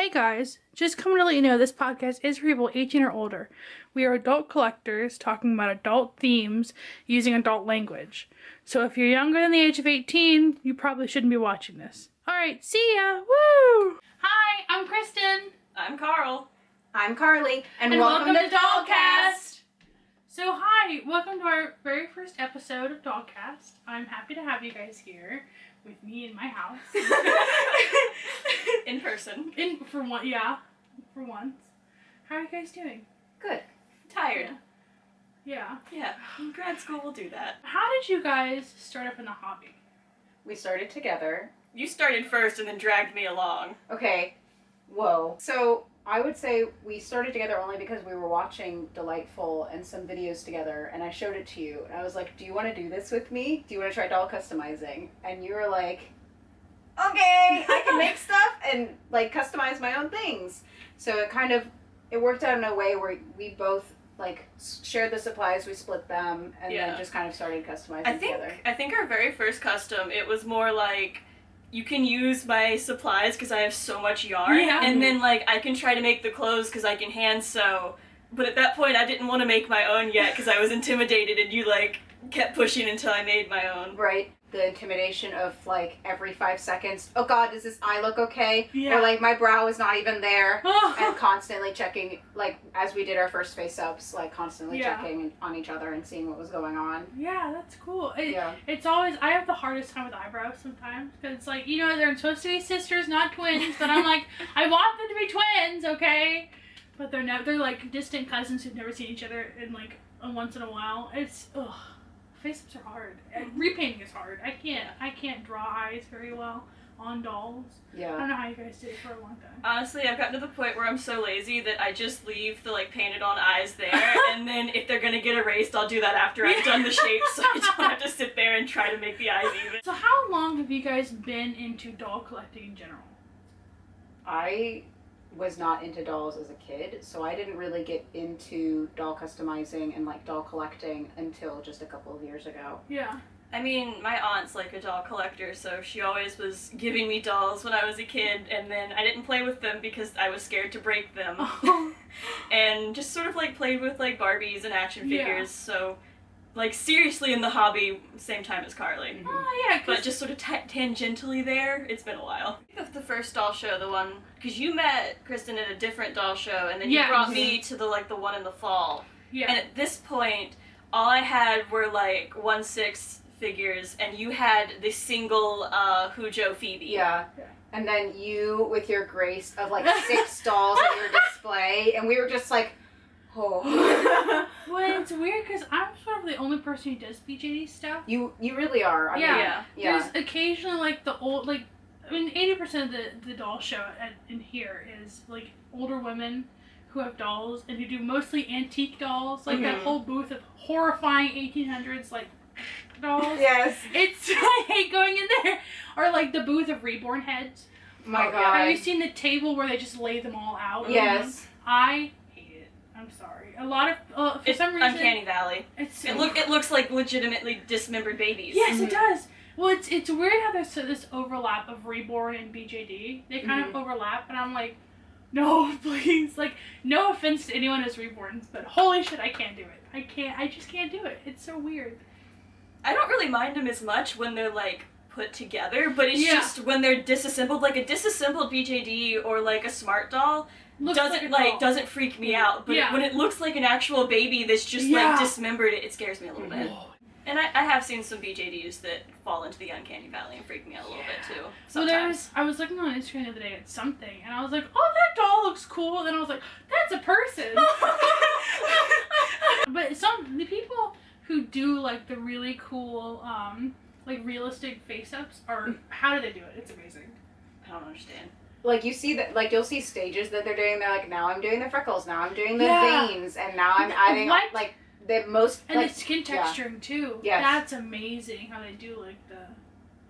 Hey guys, just coming to let you know this podcast is for people 18 or older. We are adult collectors talking about adult themes using adult language. So if you're younger than the age of 18, you probably shouldn't be watching this. Alright, see ya! Woo! Hi, I'm Kristen. I'm Carl. I'm Carly. And welcome to Dollcast! So hi, welcome to our very first episode of Dollcast. I'm happy to have you guys here with me in my house. In person. For once. How are you guys doing? Good. Tired. Yeah. Yeah. In grad school, we'll do that. How did you guys start up in the hobby? We started together. You started first and then dragged me along. Okay. Whoa. So I would say we started together only because we were watching Delightful and some videos together, and I showed it to you, and I was like, do you want to do this with me? Do you want to try doll customizing? And you were like, okay, I can make stuff and like customize my own things. So it worked out in a way where we both like shared the supplies, we split them, and then just kind of started customizing together. I think our very first custom, it was more like, you can use my supplies because I have so much yarn, and then like I can try to make the clothes because I can hand sew. But at that point, I didn't want to make my own yet because I was intimidated, and you like kept pushing until I made my own. Right. The intimidation of like every 5 seconds, oh god, does this eye look okay? Yeah. Or like my brow is not even there. And constantly checking, like as we did our first face ups, like constantly checking on each other and seeing what was going on. Yeah, that's cool. It's always, I have the hardest time with eyebrows sometimes because it's like, you know, they're supposed to be sisters, not twins, but I'm like, I want them to be twins, okay? But they're like distant cousins who've never seen each other in like once in a while. It's, ugh. Face-ups are hard. Repainting is hard. I can't draw eyes very well on dolls. Yeah. I don't know how you guys did it for a long time. Honestly, I've gotten to the point where I'm so lazy that I just leave the like painted on eyes there, and then if they're gonna get erased, I'll do that after I've done the shape, so I don't have to sit there and try to make the eyes even. So how long have you guys been into doll collecting in general? I was not into dolls as a kid, so I didn't really get into doll customizing and like doll collecting until just a couple of years ago. Yeah. I mean, my aunt's like a doll collector, so she always was giving me dolls when I was a kid, and then I didn't play with them because I was scared to break them. And just sort of like played with like Barbies and action figures, so like seriously in the hobby same time as Carly. Mm-hmm. Oh yeah, but just sort of tangentially there, it's been a while. The first doll show, the one, because you met Kristen at a different doll show, and then you brought me to the one in the fall. Yeah. And at this point, all I had were like 1/6 figures, and you had the single Hujo Phoebe. Yeah. And then you with your grace of like 6 dolls at your display, and we were just like, oh. Well, it's weird because I'm sort of the only person who does BJD stuff. You really are. I mean, There's occasionally like the old, like, I mean 80% of the doll show in here is like older women who have dolls and who do mostly antique dolls, like that whole booth of horrifying 1800s like dolls. Yes. I hate going in there. Or like the booth of reborn heads. My god. Have you seen the table where they just lay them all out? Yes. I hate it. I'm sorry. A lot of for some reason Uncanny Valley. It looks like legitimately dismembered babies. Yes, it does. Well, it's weird how there's this overlap of Reborn and BJD. They kind of overlap, and I'm like, no, please. Like, no offense to anyone who's Reborns, but holy shit, I can't do it. I just can't do it. It's so weird. I don't really mind them as much when they're like put together, but it's just when they're disassembled, like a disassembled BJD or like a smart doll. Doesn't freak me out, but when it looks like an actual baby that's just like dismembered, it scares me a little bit. And I have seen some BJDs that fall into the uncanny valley and freak me out a little bit too. Sometimes. I was looking on Instagram the other day at something, and I was like, oh, that doll looks cool. And then I was like, that's a person. But the people who do like the really cool, like realistic face-ups how do they do it? It's amazing. I don't understand. Like you see that, like you'll see stages that they're doing. They're like, now I'm doing the freckles, now I'm doing the veins, and now I'm adding like the most. And like, the skin texturing too. Yes. That's amazing how they do like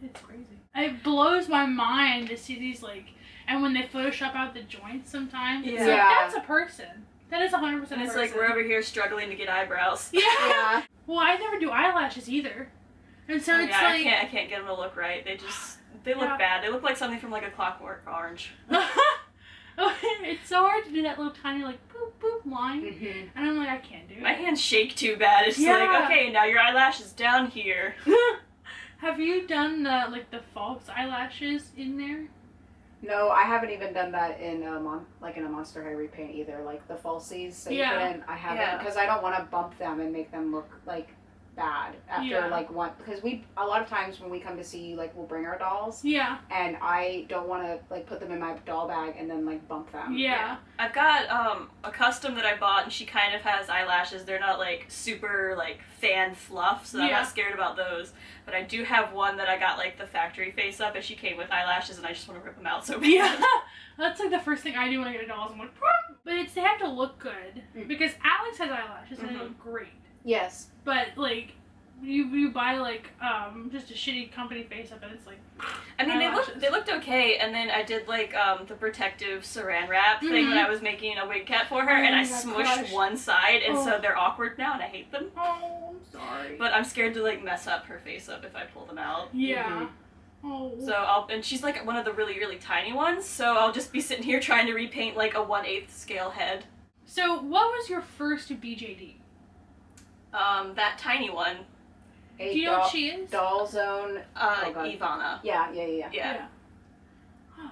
it's crazy. It blows my mind to see these like, and when they Photoshop out the joints sometimes, it's like, that's a person. That is 100% a person. And it's like we're over here struggling to get eyebrows. Yeah. Well, I never do eyelashes either, and so it's like I can't get them to look right. They look bad. They look like something from like a Clockwork Orange. It's so hard to do that little tiny like boop boop line, and I'm like, I can't do it. My hands shake too bad. It's like, okay, now your eyelash is down here. Have you done the false eyelashes in there? No, I haven't even done that in a Monster High repaint either. Like the falsies that you put in, I haven't because I don't want to bump them and make them look like bad after like one, because a lot of times when we come to see you, like we'll bring our dolls, and I don't want to like put them in my doll bag and then like bump them. I've got a custom that I bought, and she kind of has eyelashes. They're not like super like fan fluff, so I'm not scared about those, but I do have one that I got like the factory face up, and she came with eyelashes, and I just want to rip them out so bad. That's like the first thing I do when I get a doll. I'm like, but they have to look good, because Alex has eyelashes and they look great. Yes. But like you buy like just a shitty company face up and it's like I mean they looked okay, and then I did like the protective saran wrap thing when I was making a wig cap for her, and I smushed one side, and so they're awkward now and I hate them. Oh, I'm sorry. But I'm scared to like mess up her face up if I pull them out. Oh. So and she's like one of the really, really tiny ones, so I'll just be sitting here trying to repaint like a 1/8 scale head. So what was your first BJD? That tiny one. Do you know what she is? Doll Zone. Ivana. Yeah.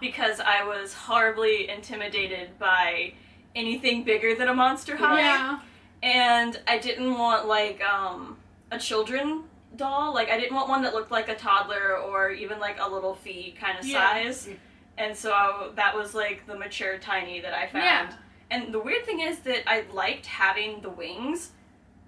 Because I was horribly intimidated by anything bigger than a Monster High. Yeah. And I didn't want like a children doll. Like I didn't want one that looked like a toddler or even like a little Fee kind of size. And so that was like the mature tiny that I found. And the weird thing is that I liked having the wings.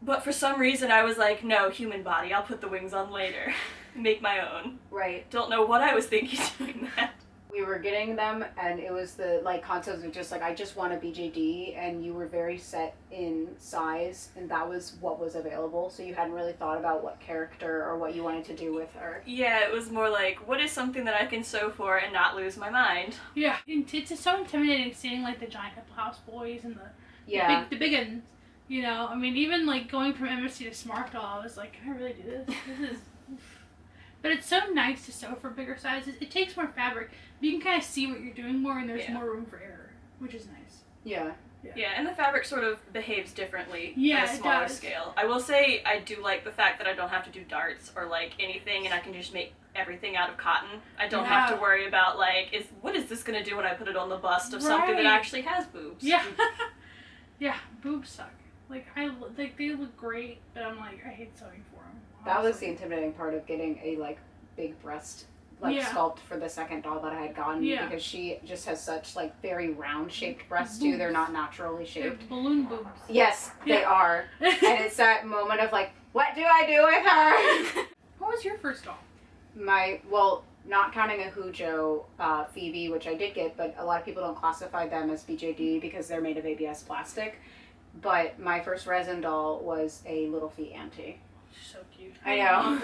But for some reason I was like, no, human body, I'll put the wings on later. Make my own. Right. Don't know what I was thinking doing that. We were getting them, and it was the like concepts of just like, I just want a BJD, and you were very set in size, and that was what was available, so you hadn't really thought about what character or what you wanted to do with her. Yeah, it was more like, what is something that I can sew for and not lose my mind? Yeah, it's so intimidating seeing like the giant house boys and the big ones. You know, I mean, even like going from MSC to Smart Doll, I was like, can I really do this? This is. But it's so nice to sew for bigger sizes. It takes more fabric. You can kind of see what you're doing more, and there's more room for error, which is nice. Yeah, and the fabric sort of behaves differently at a it smaller does. scale. I will say I do like the fact that I don't have to do darts or like anything, and I can just make everything out of cotton. I don't have to worry about like, what is this going to do when I put it on the bust of something that actually has boobs? Yeah. Yeah, boobs suck. Like they look great, but I'm like, I hate sewing for them. That was the intimidating part of getting a like big breast sculpt for the second doll that I had gotten, because she just has such like very round shaped breasts too. They're not naturally shaped. They're balloon boobs. Yes, they are. And it's that moment of like, what do I do with her? What was your first doll? Not counting a Hujo Phoebe, which I did get, but a lot of people don't classify them as BJD because they're made of ABS plastic. But my first resin doll was a Little Fee Auntie. So cute. I know.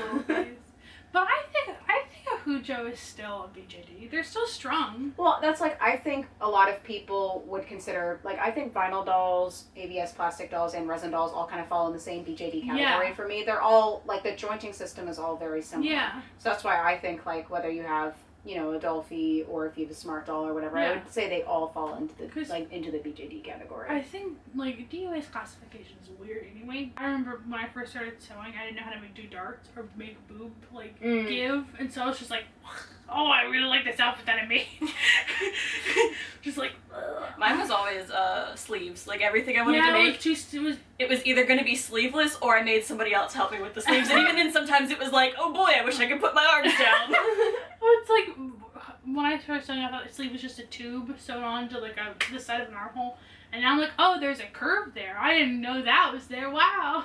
But I think a Hujo is still a BJD. They're still strong. Well, that's like, I think a lot of people would consider, like, I think vinyl dolls, ABS plastic dolls, and resin dolls all kind of fall in the same BJD category for me. They're all, like, the jointing system is all very similar. Yeah. So that's why I think, like, whether you have, you know, a doll fee or if you have a smart doll or whatever, I would say they all fall into the BJD category. I think like DOA's classification is weird anyway. I remember when I first started sewing, I didn't know how to do darts or make boob give, and so I was just like, oh, I really like this outfit that I made. Just like, ugh. Mine was always sleeves. Like everything I wanted to make, it was either going to be sleeveless or I made somebody else help me with the sleeves. And even then, sometimes it was like, oh boy, I wish I could put my arms down. Well, it's like when I started sewing, I thought the sleeve was just a tube sewn onto like the side of an armhole, and now I'm like, oh, there's a curve there. I didn't know that was there. Wow.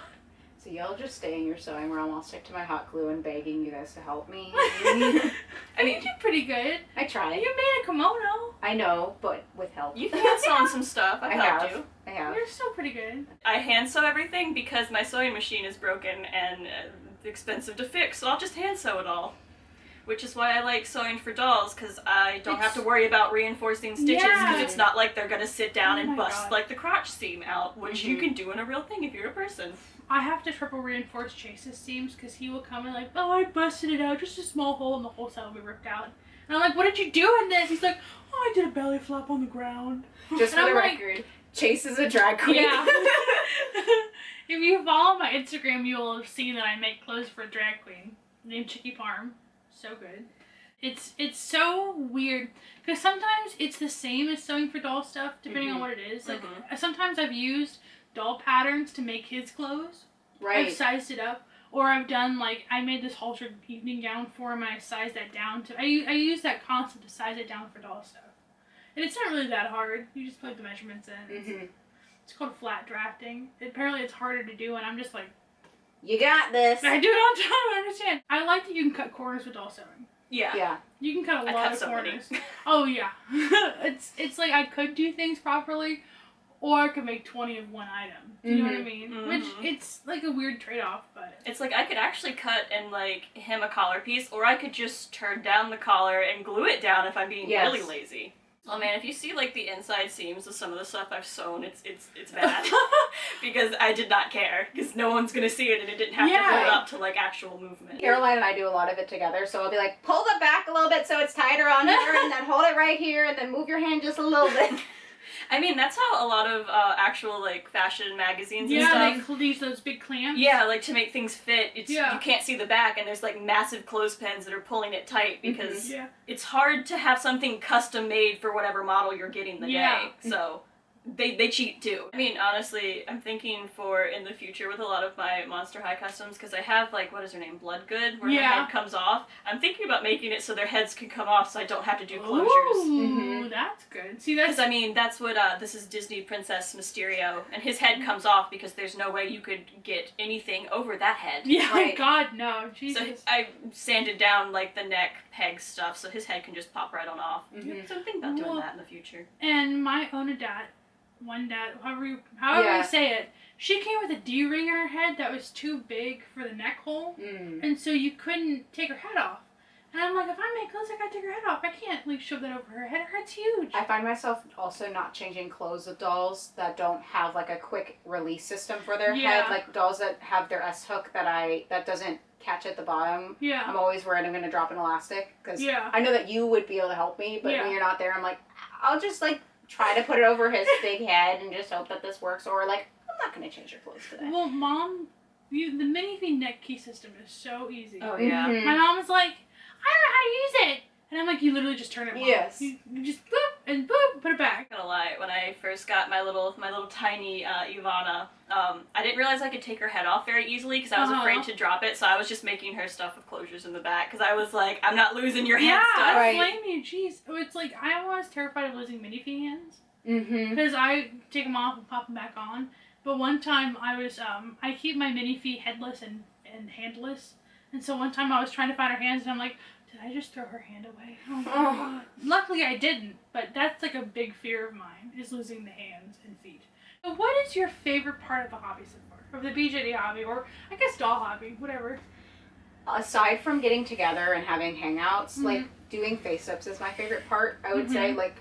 So y'all just stay in your sewing room. I'll stick to my hot glue and begging you guys to help me. I mean, you did pretty good. I tried. You made a kimono. I know, but with help. You've hand sewn some stuff. I helped you. I have. You're still pretty good. I hand sew everything because my sewing machine is broken and expensive to fix, so I'll just hand sew it all. Which is why I like sewing for dolls, because I don't have to worry about reinforcing stitches, because it's not like they're going to sit down and bust like the crotch seam out, which you can do in a real thing if you're a person. I have to triple reinforce Chase's seams, because he will come and like, oh, I busted it out, just a small hole and the whole side will be ripped out. And I'm like, what did you do in this? He's like, oh, I did a belly flop on the ground. Just for the record, Chase is a drag queen. Yeah. If you follow my Instagram, you will have seen that I make clothes for a drag queen named Chicky Parm. So good. It's so weird because sometimes it's the same as sewing for doll stuff depending on what it is. Like sometimes I've used doll patterns to make his clothes. Right. I've sized it up, or I've done like I made this haltered evening gown for him and I sized that down to. I use that concept to size it down for doll stuff, and it's not really that hard. You just put the measurements in. It's called flat drafting. Apparently, it's harder to do, and I'm just like, you got this. I do it all the time. I understand. I like that you can cut corners with doll sewing. Yeah. You can cut a lot of corners. Oh yeah. it's like I could do things properly, or I could make 20 of one item. Do you know what I mean? Which it's like a weird trade-off, but it's like I could actually cut and like hem a collar piece, or I could just turn down the collar and glue it down if I'm being really lazy. Oh man, if you see like the inside seams of some of the stuff I've sewn, it's bad. Because I did not care. Because no one's gonna see it and it didn't have to hold up to like actual movement. Caroline and I do a lot of it together, so I'll be like, pull the back a little bit so it's tighter on here, and then hold it right here, and then move your hand just a little bit. I mean, that's how a lot of actual like fashion magazines and stuff. Yeah, they use those big clamps. Yeah, like to make things fit. It's you can't see the back, and there's like massive clothespins that are pulling it tight because it's hard to have something custom made for whatever model you're getting the day. So they cheat too. I mean, honestly, I'm thinking for in the future with a lot of my Monster High customs, because I have like, what is her name, Bloodgood, where her head comes off. I'm thinking about making it so their heads can come off so I don't have to do closures. Ooh, that's good. See, that's... Because, I mean, that's what, this is Disney Princess Mysterio, and his head comes off because there's no way you could get anything over that head. Yeah, right. God, no. Jesus. So I sanded down, like, the neck peg stuff so his head can just pop right on off. So I'm thinking about doing that in the future. And my one dad, however you say it, she came with a D-ring in her head that was too big for the neck hole, and so you couldn't take her head off. And I'm like, if I make clothes, I gotta take her head off. I can't like shove that over her head. Her head's huge. I find myself also not changing clothes with dolls that don't have like a quick release system for their head, like dolls that have their S hook that doesn't catch at the bottom. Yeah. I'm always worried I'm gonna drop an elastic because I know that you would be able to help me, but when you're not there, I'm like, I'll just like try to put it over his big head and just hope that this works, or like, I'm not going to change your clothes today. Well, Mom, the minifee neck key system is so easy. Oh, yeah. My mom was like, I don't know how to use it. And I'm like, you literally just turn it off. Yes. You just boop and boop, put it back. I'm not gonna lie, when I first got my little tiny Ivana, I didn't realize I could take her head off very easily because I was afraid to drop it, so I was just making her stuff with closures in the back because I was like, I'm not losing your hand stuff. Yeah, I blame you. Jeez. It's like, I was terrified of losing minifee hands. Because I take them off and pop them back on. But one time I was, I keep my minifee headless and handless. And so one time I was trying to find her hands and I'm like, did I just throw her hand away? Oh my God. Luckily I didn't, but that's like a big fear of mine, is losing the hands and feet. So what is your favorite part of the hobby so far? Of the BJD hobby, or I guess doll hobby, whatever. Aside from getting together and having hangouts, like doing face-ups is my favorite part. I would say like,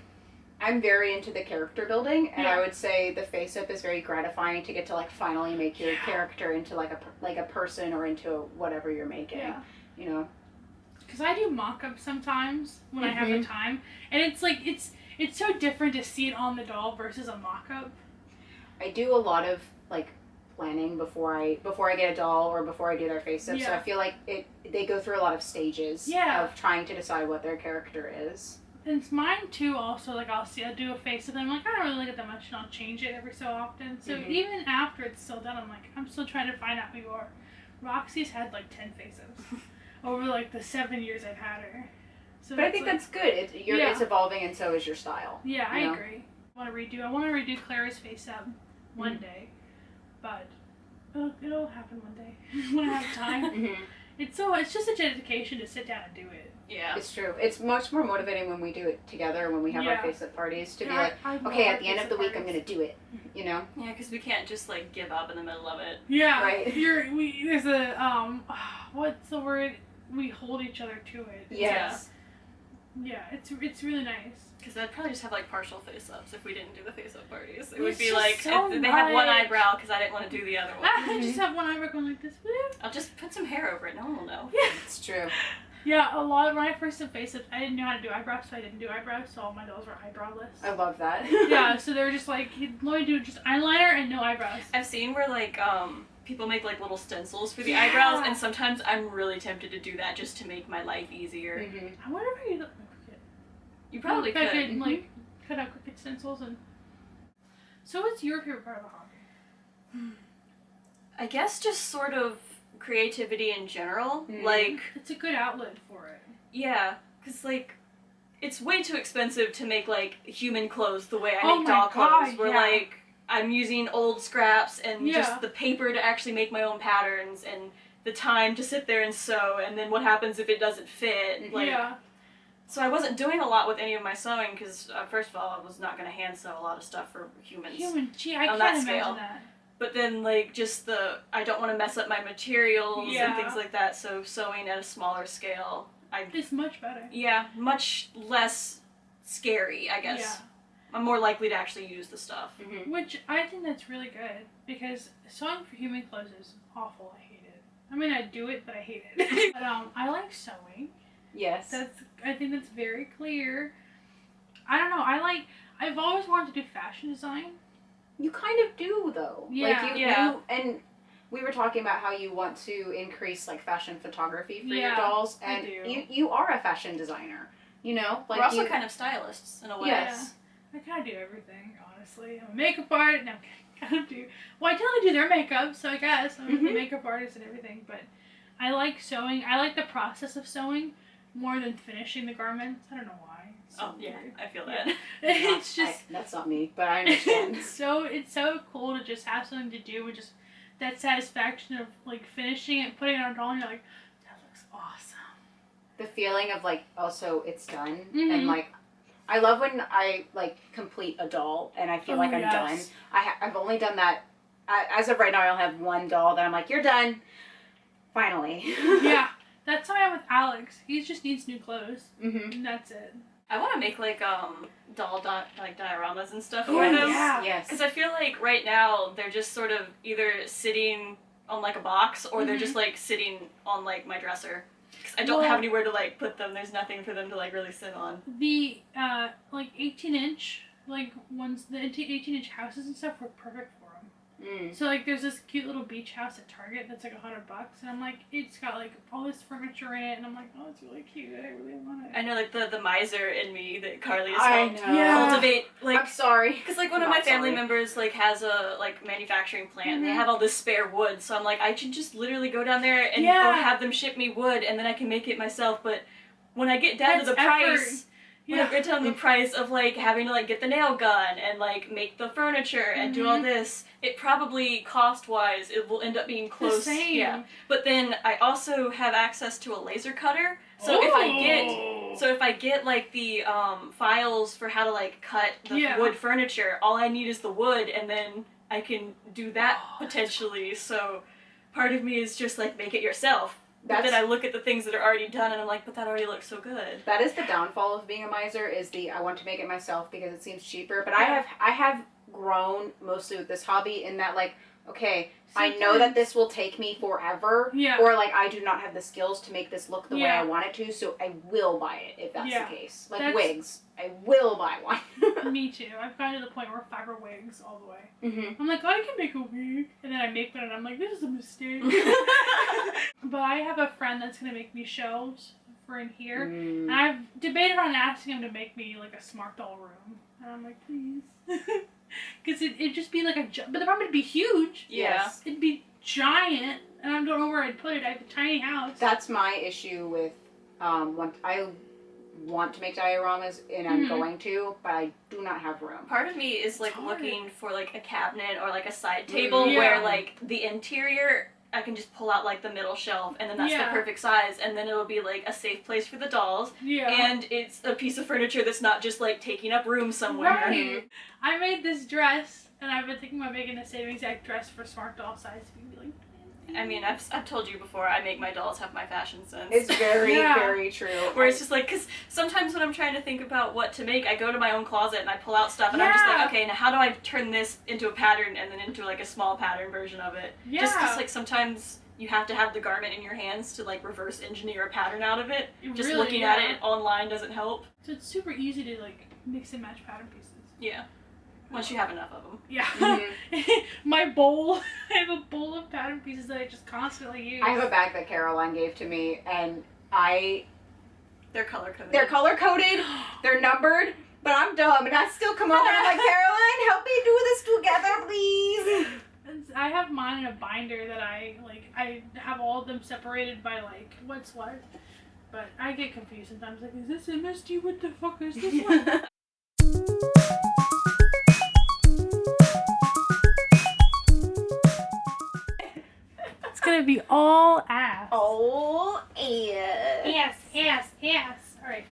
I'm very into the character building, and I would say the face-up is very gratifying to get to like finally make your character into like a person or into whatever you're making, you know. Because I do mock-ups sometimes when I have the time, and it's like it's so different to see it on the doll versus a mock-up. I do a lot of like planning before I get a doll or before I do their face-up, so I feel like they go through a lot of stages of trying to decide what their character is. And it's mine too. Also, like I'll do a face-up, and I'm like, I don't really like it that much, and I'll change it every so often. So even after it's still done, I'm like, I'm still trying to find out who you are. Roxy's had like 10 face-ups over like the 7 years I've had her. So but I think that's good. It's evolving, and so is your style. Yeah, I agree. I want to redo Clara's face-up one day, but it'll happen one day when I have time. It's just a dedication to sit down and do it. Yeah. It's true. It's much more motivating when we do it together, when we have our face-up parties, to be like, okay, at the end of the week, I'm going to do it, you know? Yeah, because we can't just, like, give up in the middle of it. Yeah. Right. There's a, what's the word? We hold each other to it. Yes. Yeah, it's really nice. Because I'd probably just have, like, partial face-ups if we didn't do the face-up parties. It would be like, they have one eyebrow because I didn't want to do the other one. I just have one eyebrow going like this. I'll just put some hair over it. No one will know. Yeah. It's true. Yeah, a lot. When I first did facelifts, I didn't know how to do eyebrows, so I didn't do eyebrows, so all my dolls were eyebrowless. I love that. Yeah, so they were just like, let me do just eyeliner and no eyebrows. I've seen where, like, people make, like, little stencils for the eyebrows, and sometimes I'm really tempted to do that just to make my life easier. I wonder if I could. You probably could. I could, like, cut out Cricut stencils and... So what's your favorite part of the hobby? I guess just sort of creativity in general. Like... It's a good outlet for it. Yeah, because, like, it's way too expensive to make, like, human clothes the way I make doll clothes. Where, like, I'm using old scraps and just the paper to actually make my own patterns and the time to sit there and sew, and then what happens if it doesn't fit. Like, so I wasn't doing a lot with any of my sewing because, first of all, I was not going to hand sew a lot of stuff for humans. Gee, I on can't that scale. imagine that. But then, like, just I don't want to mess up my materials and things like that, so sewing at a smaller scale, it's much better. Yeah, much less scary, I guess. Yeah. I'm more likely to actually use the stuff. Which, I think that's really good, because sewing for human clothes is awful. I hate it. I mean, I do it, but I hate it. But, I like sewing. Yes. I think that's very clear. I don't know, I've always wanted to do fashion design. You kind of do, though. Yeah. Like, you and we were talking about how you want to increase, like, fashion photography for your dolls, and you are a fashion designer, you know? Like, we're also kind of stylists, in a way. Yes. Yeah. I kind of do everything, honestly. I'm a makeup artist. No, I don't do... Well, I totally do their makeup, so I guess. I'm a makeup artist and everything, but I like sewing. I like the process of sewing more than finishing the garments. I don't know why. So weird. I feel that. It's just... that's not me, but I understand. It's so cool to just have something to do with just that satisfaction of, like, finishing it, putting it on a doll, and you're like, that looks awesome. The feeling of, like, also it's done, and, like, I love when I, like, complete a doll, and I feel like I'm done. I've only done that, as of right now, I only have one doll that I'm like, you're done, finally. Yeah, that's how I am with Alex. He just needs new clothes, and that's it. I want to make, like, doll dioramas and stuff for them. Yes. Because I feel like right now they're just sort of either sitting on, like, a box, or they're just, like, sitting on, like, my dresser. Because I don't have anywhere to, like, put them. There's nothing for them to, like, really sit on. The, like, 18-inch, like, ones, the 18-inch houses and stuff were perfect for them. So, like, there's this cute little beach house at Target that's, like, $100, and I'm like, it's got, like, all this furniture in it, and I'm like, oh, it's really cute, I really want it. I know, like, the miser in me that Carly has helped cultivate, like... I'm sorry. Because, like, one of my family members, like, has a, like, manufacturing plant, and they have all this spare wood, so I'm like, I should just literally go down there and or have them ship me wood, and then I can make it myself, but when I get down to the price... When I get down to the price of, like, having to, like, get the nail gun and, like, make the furniture and do all this, it probably, cost-wise, it will end up being close. The same. Yeah. But then I also have access to a laser cutter, so if I get, like, the, files for how to, like, cut the wood furniture, all I need is the wood, and then I can do that, potentially, so part of me is just, like, make it yourself. But then I look at the things that are already done and I'm like, but that already looks so good. That is the downfall of being a miser, is I want to make it myself because it seems cheaper. But I have grown mostly with this hobby in that, like, okay, I know that this will take me forever. Yeah. Or, like, I do not have the skills to make this look the way I want it to, so I will buy it if that's the case. Like, wigs. I will buy one. Me too. I've gotten to the point where fiber wigs all the way. I'm like, oh, I can make a wig. And then I make one and I'm like, this is a mistake. But I have a friend that's going to make me shelves for in here. And I've debated on asking him to make me, like, a smart doll room. And I'm like, please. Because it'd just be like but the room would be huge. Yes. It'd be giant. And I don't know where I'd put it. I have a tiny house. That's my issue with, when I want to make dioramas, and I'm going to, but I do not have room. Part of me is, like, looking for, like, a cabinet or, like, a side table where, like, the interior, I can just pull out, like, the middle shelf, and then that's the perfect size, and then it'll be, like, a safe place for the dolls, and it's a piece of furniture that's not just, like, taking up room somewhere. Right. I made this dress, and I've been thinking about making the same exact dress for smart doll size. So you can be like, I mean, I've told you before, I make my dolls have my fashion sense. It's very, very true. Where it's just like, because sometimes when I'm trying to think about what to make, I go to my own closet and I pull out stuff and I'm just like, okay, now how do I turn this into a pattern and then into, like, a small pattern version of it? Just because, like, sometimes you have to have the garment in your hands to like reverse engineer a pattern out of it. Just really, looking at it online doesn't help. So it's super easy to like mix and match pattern pieces. Yeah. Once you have enough of them. Yeah. Mm-hmm. My bowl, I have a bowl of pattern pieces that I just constantly use. I have a bag that Caroline gave to me, and they're color-coded. They're color-coded, they're numbered, but I'm dumb, and I still come over and I'm like, Caroline, help me do this together, please. I have mine in a binder that I have all of them separated by like what's what, but I get confused sometimes. Like, is this MSD? What the fuck is this one? It's gonna be all ass. All ass. Ass, ass,